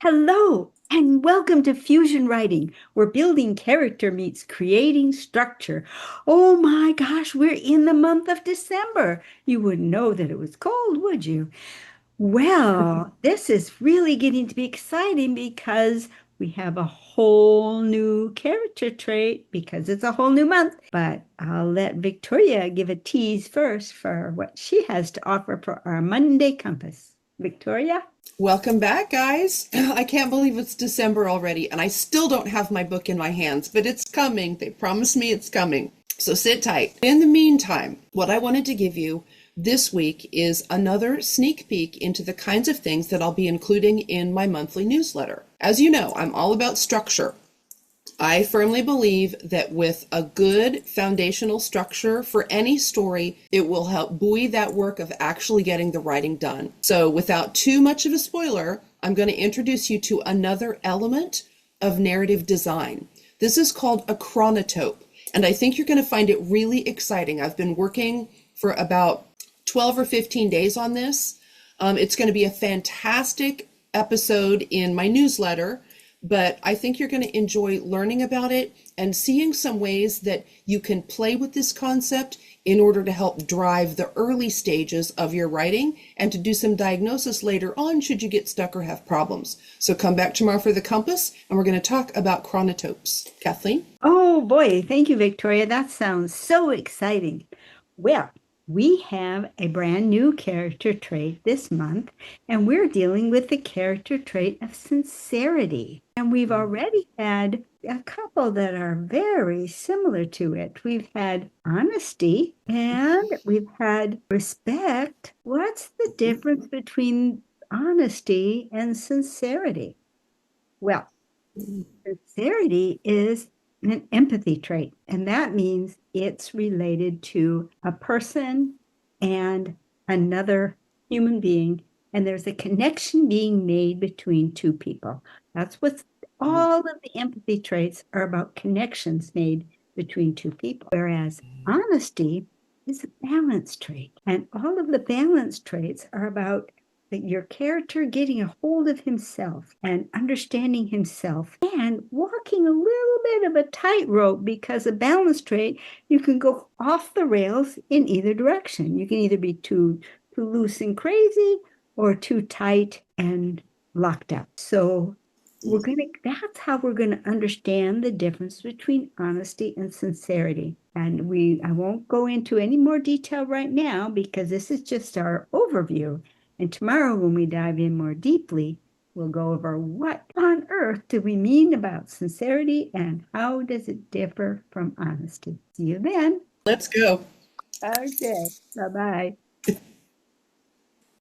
Hello, and welcome to Fusion Writing, where building character meets creating structure. Oh my gosh, we're in the month of December. You wouldn't know that it was cold, would you? Well, this is really getting to be exciting because we have a whole new character trait because it's a whole new month. But I'll let Victoria give a tease first for what she has to offer for our Monday Compass. Victoria? Welcome back, guys. I can't believe it's December already, and I still don't have my book in my hands, but it's coming. They promised me it's coming. So sit tight. In the meantime, what I wanted to give you this week is another sneak peek into the kinds of things that I'll be including in my monthly newsletter. As you know, I'm all about structure. I firmly believe that with a good foundational structure for any story, it will help buoy that work of actually getting the writing done. So without too much of a spoiler, I'm going to introduce you to another element of narrative design. This is called a chronotope, and I think you're going to find it really exciting. I've been working for about 12 or 15 days on this. It's going to be a fantastic episode in my newsletter. But I think you're going to enjoy learning about it and seeing some ways that you can play with this concept in order to help drive the early stages of your writing and to do some diagnosis later on should you get stuck or have problems. So come back tomorrow for the compass, and we're going to talk about chronotopes. Kathleen? Oh boy, thank you, Victoria. That sounds so exciting. Well, we have a brand new character trait this month, and we're dealing with the character trait of sincerity. And we've already had a couple that are very similar to it. We've had honesty and we've had respect. What's the difference between honesty and sincerity? Well, sincerity is an empathy trait, and that means it's related to a person and another human being, and there's a connection being made between two people. That's what all of the empathy traits are about, connections made between two people. Whereas honesty is a balance trait, and all of the balance traits are about that your character getting a hold of himself and understanding himself and walking a little bit of a tightrope because a balance trait, you can go off the rails in either direction. You can either be too loose and crazy or too tight and locked up. So that's how we're gonna understand the difference between honesty and sincerity. And I won't go into any more detail right now because this is just our overview. And tomorrow, when we dive in more deeply, we'll go over what on earth do we mean about sincerity and how does it differ from honesty. See you then. Let's go. Okay. Bye-bye.